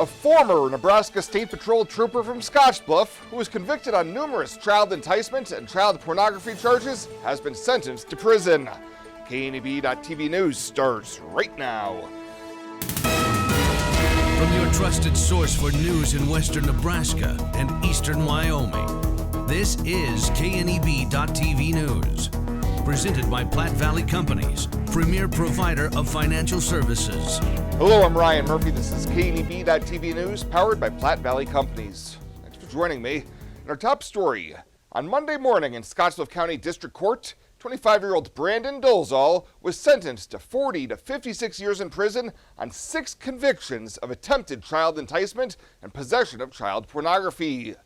A former Nebraska State Patrol trooper from Scottsbluff, who was convicted on numerous child enticement and child pornography charges, has been sentenced to prison. KNEB.TV News starts right now. From your trusted source for news in western Nebraska and eastern Wyoming, this is KNEB.TV News. Presented by Platte Valley Companies, premier provider of financial services. Hello, I'm Ryan Murphy. This is KNEB.TV News, powered by Platte Valley Companies. Thanks for joining me. In our top story, on Monday morning in Scottsbluff County District Court, 25-year-old Brandon Dolezal was sentenced to 40 to 56 years in prison on 6 convictions of attempted child enticement and possession of child pornography.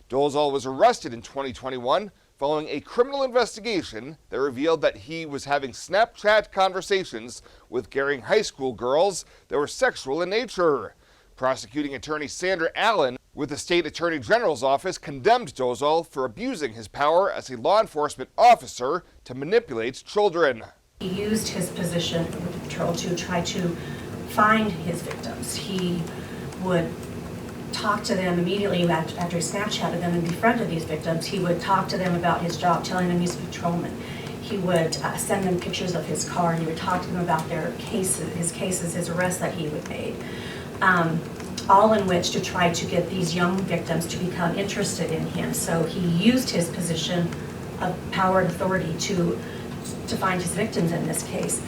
Dolezal was arrested in 2021 following a criminal investigation that revealed that he was having Snapchat conversations with Gering High School girls that were sexual in nature. Prosecuting attorney Sandra Allen with the State Attorney General's office condemned Dolezal for abusing his power as a law enforcement officer to manipulate children. He used his position with the patrol to try to find his victims. He would talk to them immediately after he Snapchatted them and befriended these victims. He would talk to them about his job, telling them he's a patrolman. He would send them pictures of his car, and he would talk to them about their cases, his arrests that he would make. All in which to try to get these young victims to become interested in him. So he used his position of power and authority to find his victims in this case.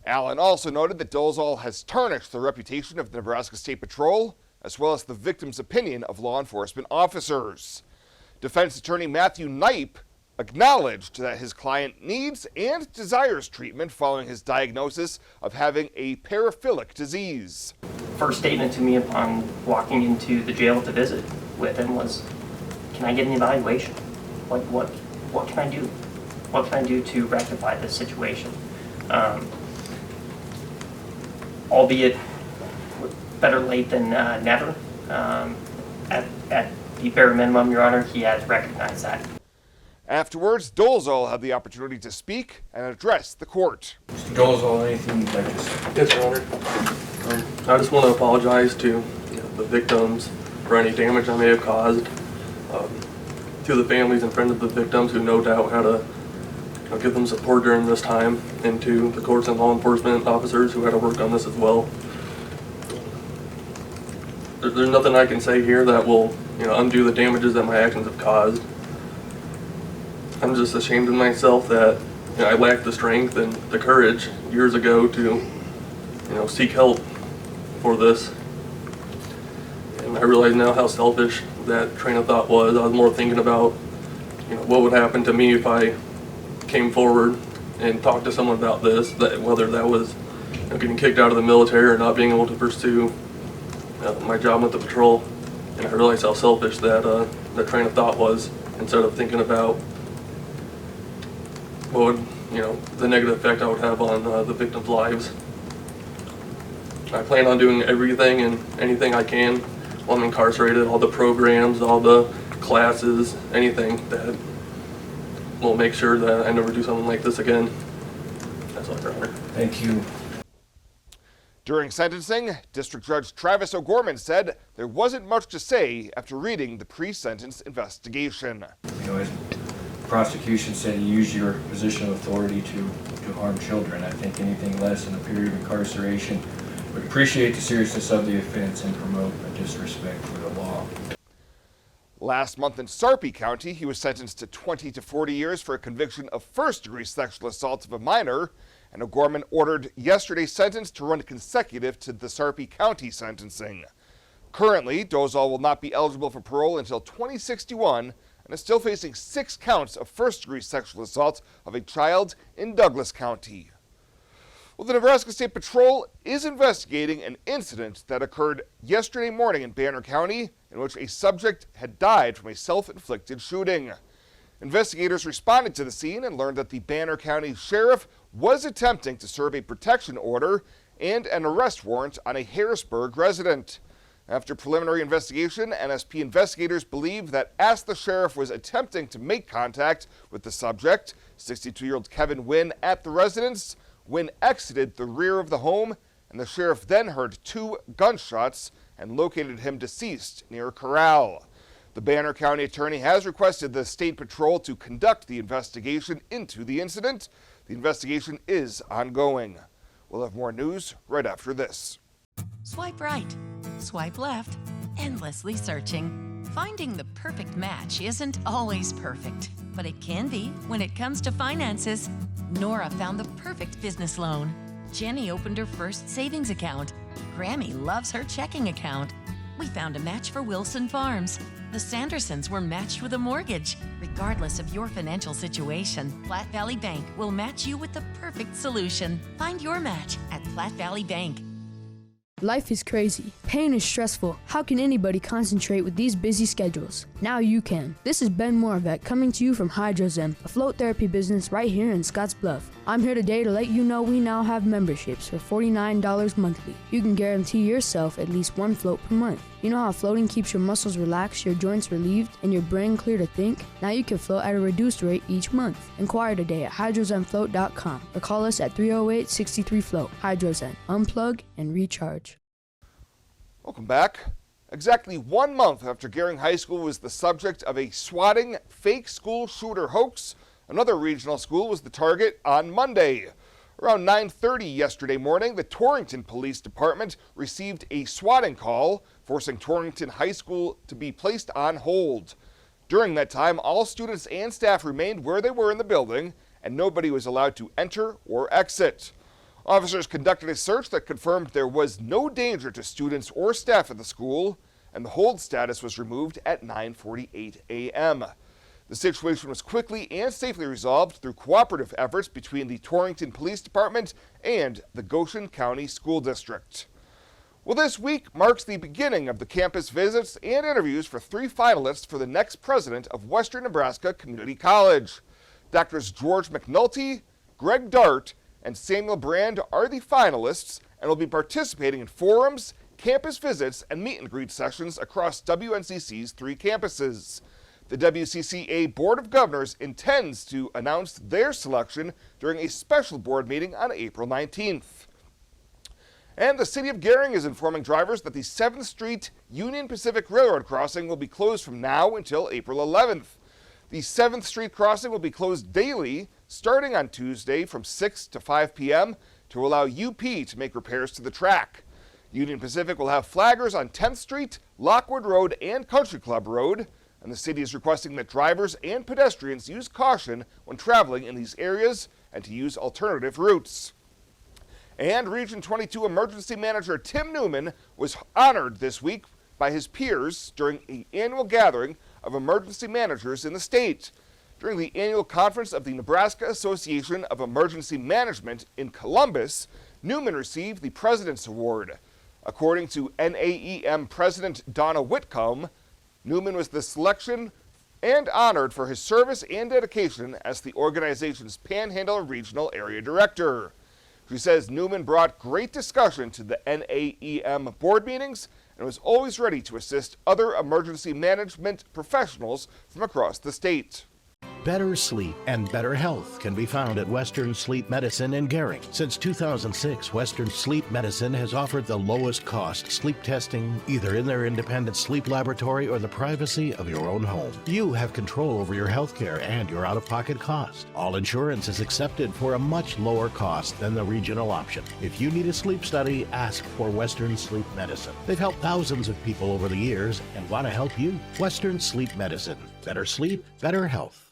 Allen also noted that Dolezal has tarnished the reputation of the Nebraska State Patrol, as well as the victim's opinion of law enforcement officers. Defense attorney Matthew Knipe acknowledged that his client needs and desires treatment following his diagnosis of having a paraphilic disease. First statement to me upon walking into the jail to visit with him was, can I get an evaluation? What can I do? What can I do to rectify this situation? Albeit better late than never. At the bare minimum, Your Honor, he has recognized that. Afterwards, Dolezal had the opportunity to speak and address the court. Mr. Dolezal, anything you'd like to say? Yes, Your Honor. I just want to apologize to the victims for any damage I may have caused, to the families and friends of the victims who no doubt had to give them support during this time, and to the courts and law enforcement officers who had to work on this as well. There's nothing I can say here that will undo the damages that my actions have caused. I'm just ashamed of myself that I lacked the strength and the courage years ago to seek help for this. And I realize now how selfish that train of thought was. I was more thinking about what would happen to me if I came forward and talked to someone about this, that whether that was getting kicked out of the military or not being able to pursue my job with the patrol. And I realized how selfish that train of thought was, instead of thinking about what would, the negative effect I would have on the victims' lives. I plan on doing everything and anything I can while I'm incarcerated, all the programs, all the classes, anything that will make sure that I never do something like this again. That's all, Your Honor. Thank you. During sentencing, District Judge Travis O'Gorman said there wasn't much to say after reading the pre-sentence investigation. As the prosecution said, you used your position of authority to harm children. I think anything less than a period of incarceration would appreciate the seriousness of the offense and promote a disrespect for the law. Last month in Sarpy County, he was sentenced to 20 to 40 years for a conviction of first-degree sexual assault of a minor, and O'Gorman ordered yesterday's sentence to run consecutive to the Sarpy County sentencing. Currently, Dolezal will not be eligible for parole until 2061 and is still facing 6 counts of first-degree sexual assault of a child in Douglas County. Well, the Nebraska State Patrol is investigating an incident that occurred yesterday morning in Banner County in which a subject had died from a self-inflicted shooting. Investigators responded to the scene and learned that the Banner County Sheriff was attempting to serve a protection order and an arrest warrant on a Harrisburg resident. After preliminary investigation, NSP investigators believe that as the sheriff was attempting to make contact with the subject, 62-year-old Kevin Wynn, at the residence, Wynn exited the rear of the home, and the sheriff then heard 2 gunshots and located him deceased near a corral. The Banner County Attorney has requested the State Patrol to conduct the investigation into the incident. The investigation is ongoing. We'll have more news right after this. Swipe right, swipe left, endlessly searching. Finding the perfect match isn't always perfect, but it can be when it comes to finances. Nora found the perfect business loan. Jenny opened her first savings account. Grammy loves her checking account. We found a match for Wilson Farms. The Sandersons were matched with a mortgage. Regardless of your financial situation, Platte Valley Bank will match you with the perfect solution. Find your match at Platte Valley Bank. Life is crazy. Pain is stressful. How can anybody concentrate with these busy schedules? Now you can. This is Ben Moravec coming to you from Hydrozen, a float therapy business right here in Scotts Bluff. I'm here today to let you know we now have memberships for $49 monthly. You can guarantee yourself at least one float per month. You know how floating keeps your muscles relaxed, your joints relieved, and your brain clear to think? Now you can float at a reduced rate each month. Inquire today at hydrozenfloat.com or call us at 308-63-FLOAT. Hydrozen. Unplug and recharge. Welcome back. Exactly 1 month after Gering High School was the subject of a swatting fake school shooter hoax, another regional school was the target on Monday. Around 9:30 yesterday morning, the Torrington Police Department received a swatting call, forcing Torrington High School to be placed on hold. During that time, all students and staff remained where they were in the building, and nobody was allowed to enter or exit. Officers conducted a search that confirmed there was no danger to students or staff at the school, and the hold status was removed at 9:48 a.m. The situation was quickly and safely resolved through cooperative efforts between the Torrington Police Department and the Goshen County School District. Well, this week marks the beginning of the campus visits and interviews for 3 finalists for the next president of Western Nebraska Community College. Doctors George McNulty, Greg Dart, and Samuel Brand are the finalists and will be participating in forums, campus visits, and meet and greet sessions across WNCC's 3 campuses. The WCCA Board of Governors intends to announce their selection during a special board meeting on April 19th. And the City of Gering is informing drivers that the 7th Street Union Pacific Railroad crossing will be closed from now until April 11th. The 7th Street crossing will be closed daily starting on Tuesday from 6 to 5 p.m. to allow UP to make repairs to the track. Union Pacific will have flaggers on 10th Street, Lockwood Road, and Country Club Road, and the city is requesting that drivers and pedestrians use caution when traveling in these areas and to use alternative routes. And Region 22 Emergency Manager Tim Newman was honored this week by his peers during an annual gathering of emergency managers in the state. During the annual conference of the Nebraska Association of Emergency Management in Columbus, Newman received the President's Award. According to NAEM President Donna Whitcomb, Newman was the selection and honored for his service and dedication as the organization's Panhandle Regional Area Director. She says Newman brought great discussion to the NAEM board meetings and was always ready to assist other emergency management professionals from across the state. Better sleep and better health can be found at Western Sleep Medicine in Gering. Since 2006, Western Sleep Medicine has offered the lowest cost sleep testing either in their independent sleep laboratory or the privacy of your own home. You have control over your health care and your out-of-pocket cost. All insurance is accepted for a much lower cost than the regional option. If you need a sleep study, ask for Western Sleep Medicine. They've helped thousands of people over the years and want to help you. Western Sleep Medicine. Better sleep, better health.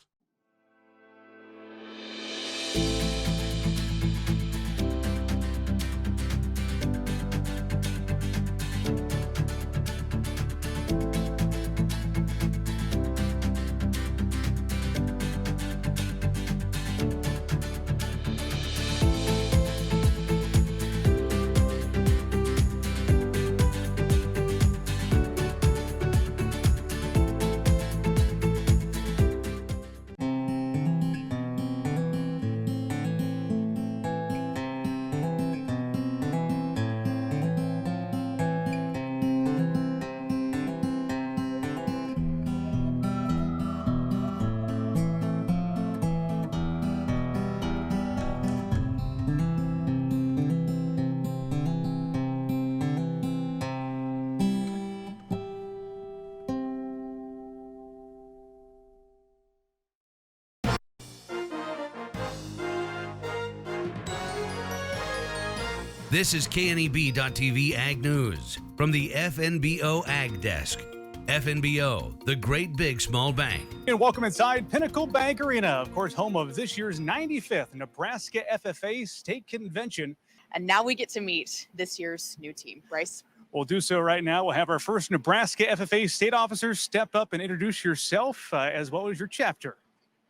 This is KNEB.TV Ag News from the FNBO Ag Desk. FNBO, the great big small bank. And welcome inside Pinnacle Bank Arena, of course, home of this year's 95th Nebraska FFA State Convention. And now we get to meet this year's new team. Bryce? We'll do so right now. We'll have our first Nebraska FFA state officer step up and introduce yourself as well as your chapter.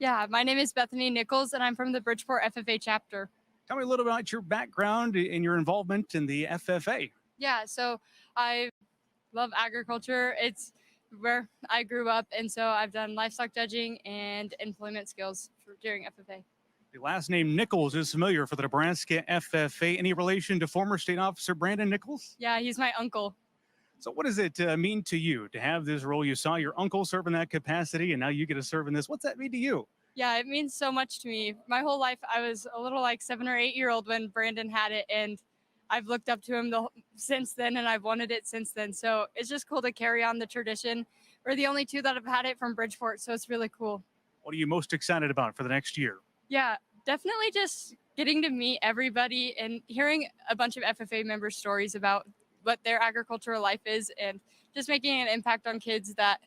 Yeah, my name is Bethany Nichols, and I'm from the Bridgeport FFA chapter. Tell me a little about your background and your involvement in the FFA. Yeah, so I love agriculture. It's where I grew up, and so I've done livestock judging and employment skills during FFA. The last name Nichols is familiar for the Nebraska FFA. Any relation to former state officer Brandon Nichols? Yeah, he's my uncle. So what does it mean to you to have this role? You saw your uncle serve in that capacity, and now you get to serve in this. What's that mean to you? Yeah, it means so much to me. My whole life, I was a little like 7 or 8 year old when Brandon had it, and I've looked up to him since then, and I've wanted it since then. So it's just cool to carry on the tradition. We're the only two that have had it from Bridgeport, so it's really cool. What are you most excited about for the next year? Yeah, definitely just getting to meet everybody and hearing a bunch of FFA members' stories about what their agricultural life is and just making an impact on kids that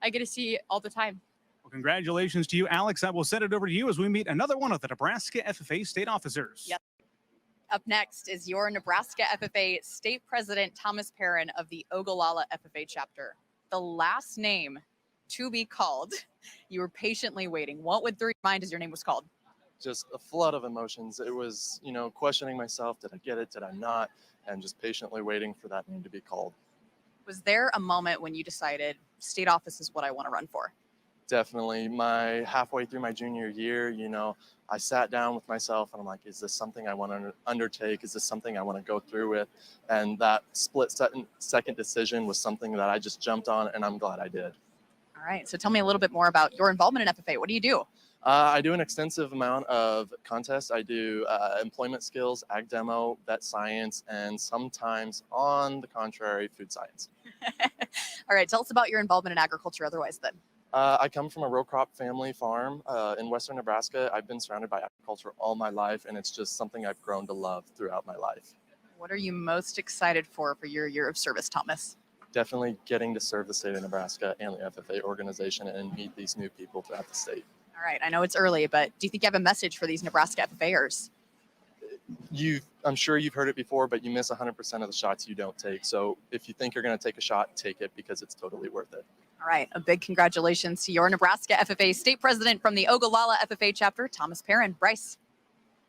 I get to see all the time. Well, congratulations to you, Alex. I will send it over to you as we meet another one of the Nebraska FFA state officers. Yep. Up next is your Nebraska FFA State President, Thomas Perrin of the Ogallala FFA chapter. The last name to be called, you were patiently waiting. What would through your mind as your name was called? Just a flood of emotions. It was, questioning myself. Did I get it? Did I not? And just patiently waiting for that name to be called. Was there a moment when you decided state office is what I want to run for? Definitely. Halfway through my junior year, I sat down with myself and I'm like, is this something I want to undertake? Is this something I want to go through with? And that split second decision was something that I just jumped on, and I'm glad I did. All right. So tell me a little bit more about your involvement in FFA. What do you do? I do an extensive amount of contests. I do employment skills, ag demo, vet science, and sometimes, on the contrary, food science. All right. Tell us about your involvement in agriculture otherwise then. I come from a row crop family farm in western Nebraska. I've been surrounded by agriculture all my life, and it's just something I've grown to love throughout my life. What are you most excited for your year of service, Thomas? Definitely getting to serve the state of Nebraska and the FFA organization and meet these new people throughout the state. All right. I know it's early, but do you think you have a message for these Nebraska FFAers? I'm sure you've heard it before, but you miss 100% of the shots you don't take. So if you think you're going to take a shot, take it, because it's totally worth it. All right. A big congratulations to your Nebraska FFA State President from the Ogallala FFA chapter, Thomas Perrin. Bryce.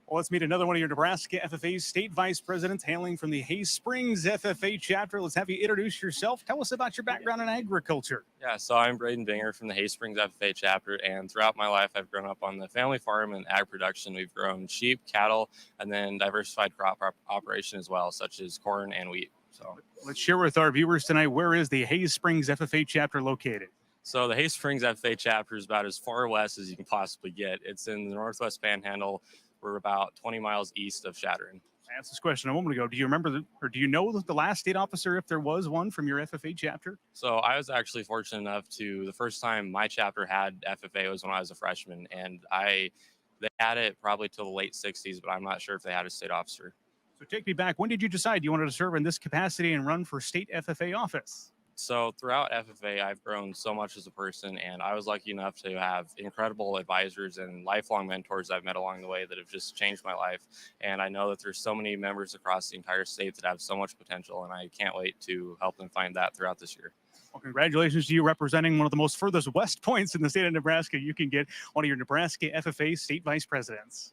Well, let's meet another one of your Nebraska FFA state vice presidents hailing from the Hay Springs FFA chapter. Let's have you introduce yourself. Tell us about your background in agriculture. Yeah, so I'm Braden Binger from the Hay Springs FFA chapter, and throughout my life, I've grown up on the family farm and ag production. We've grown sheep, cattle, and then diversified crop operation as well, such as corn and wheat. So let's share with our viewers tonight, where is the Hay Springs FFA chapter located? So the Hay Springs FFA chapter is about as far west as you can possibly get. It's in the Northwest Panhandle. We're about 20 miles east of Chadron. I asked this question a moment ago. Do you remember, or do you know the last state officer, if there was one, from your FFA chapter? So I was actually fortunate enough the first time my chapter had FFA was when I was a freshman, and they had it probably till the late 60s, but I'm not sure if they had a state officer. So take me back. When did you decide you wanted to serve in this capacity and run for state FFA office? So throughout FFA, I've grown so much as a person, and I was lucky enough to have incredible advisors and lifelong mentors I've met along the way that have just changed my life. And I know that there's so many members across the entire state that have so much potential, and I can't wait to help them find that throughout this year. Well, congratulations to you representing one of the most furthest west points in the state of Nebraska. You can get one of your Nebraska FFA state vice presidents.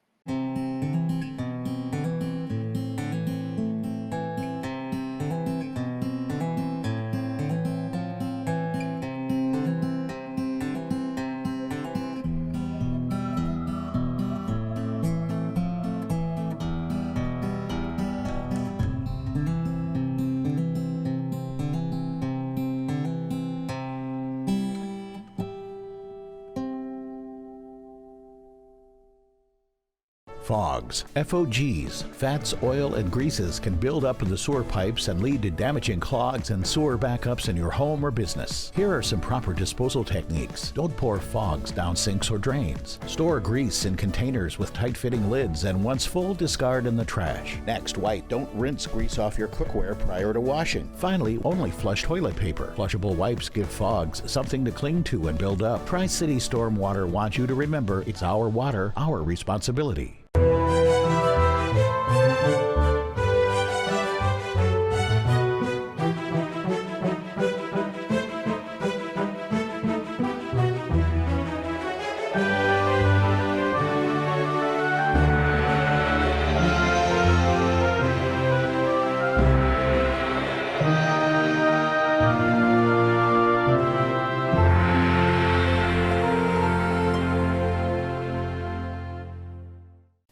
Fogs, FOGs, fats, oil, and greases can build up in the sewer pipes and lead to damaging clogs and sewer backups in your home or business. Here are some proper disposal techniques. Don't pour fogs down sinks or drains. Store grease in containers with tight-fitting lids and once full, discard in the trash. Next, wipe. Don't rinse grease off your cookware prior to washing. Finally, only flush toilet paper. Flushable wipes give fogs something to cling to and build up. Tri-City Stormwater wants you to remember it's our water, our responsibility.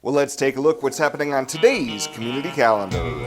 Well, let's take a look what's happening on today's community calendar.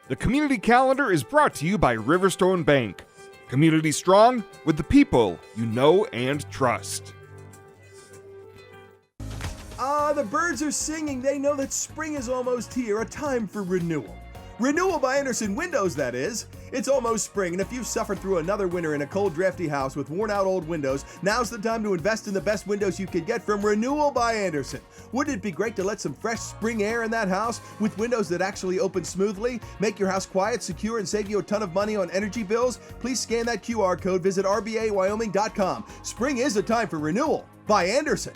The community calendar is brought to you by Riverstone Bank. Community strong with the people you know and trust. The birds are singing. They know that spring is almost here, a time for renewal. Renewal by Andersen Windows, that is. It's almost spring, and if you've suffered through another winter in a cold, drafty house with worn-out old windows, now's the time to invest in the best windows you can get from Renewal by Andersen. Wouldn't it be great to let some fresh spring air in that house with windows that actually open smoothly, make your house quiet, secure, and save you a ton of money on energy bills? Please scan that QR code, visit rbawyoming.com. Spring is a time for renewal by Andersen.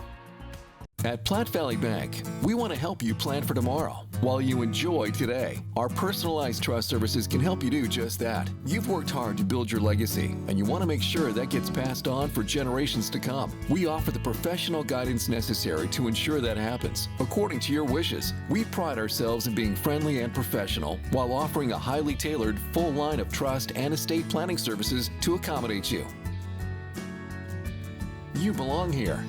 At Platte Valley Bank, we want to help you plan for tomorrow while you enjoy today. Our personalized trust services can help you do just that. You've worked hard to build your legacy, and you want to make sure that gets passed on for generations to come. We offer the professional guidance necessary to ensure that happens, according to your wishes. We pride ourselves in being friendly and professional while offering a highly tailored, full line of trust and estate planning services to accommodate you. You belong here.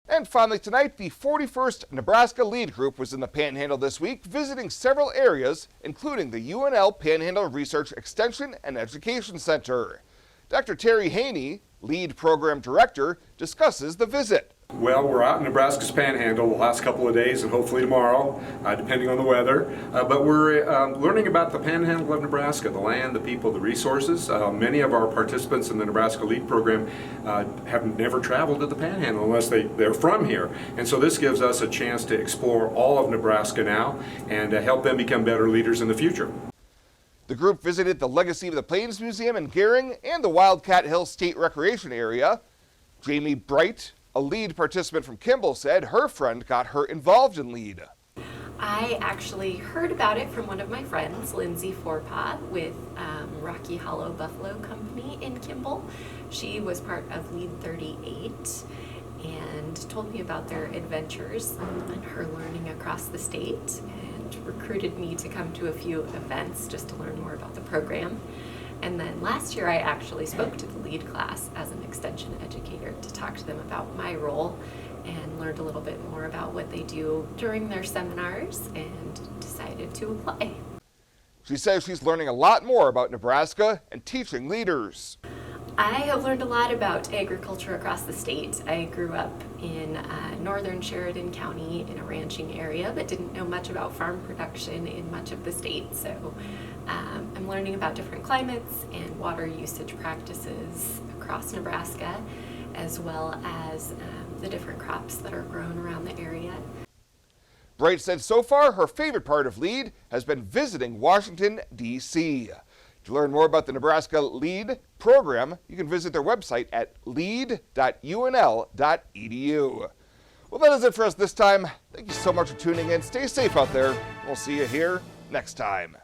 And finally tonight, the 41st Nebraska Lead Group was in the Panhandle this week, visiting several areas, including the UNL Panhandle Research Extension and Education Center. Dr. Terry Haney, Lead Program Director, discusses the visit. Well, we're out in Nebraska's Panhandle the last couple of days and hopefully tomorrow, depending on the weather. But we're learning about the Panhandle of Nebraska, the land, the people, the resources. Many of our participants in the Nebraska Lead Program have never traveled to the Panhandle unless they're from here. And so this gives us a chance to explore all of Nebraska now and help them become better leaders in the future. The group visited the Legacy of the Plains Museum in Gering and the Wildcat Hill State Recreation Area. Jamie Bright, a Lead participant from Kimball, said her friend got her involved in Lead. I actually heard about it from one of my friends, Lindsay Forepaugh, with Rocky Hollow Buffalo Company in Kimball. She was part of Lead 38 and told me about their adventures and her learning across the state, and recruited me to come to a few events just to learn more about the program. And then last year I actually spoke to the Lead class as an extension educator to talk to them about my role and learned a little bit more about what they do during their seminars and decided to apply. She says she's learning a lot more about Nebraska and teaching leaders. I have learned a lot about agriculture across the state. I grew up in northern Sheridan County in a ranching area, but didn't know much about farm production in much of the state. So I'm learning about different climates and water usage practices across Nebraska, as well as the different crops that are grown around the area. Bright said so far her favorite part of LEAD has been visiting Washington, D.C. To learn more about the Nebraska LEAD program, you can visit their website at lead.unl.edu. Well, that is it for us this time. Thank you so much for tuning in. Stay safe out there. We'll see you here next time.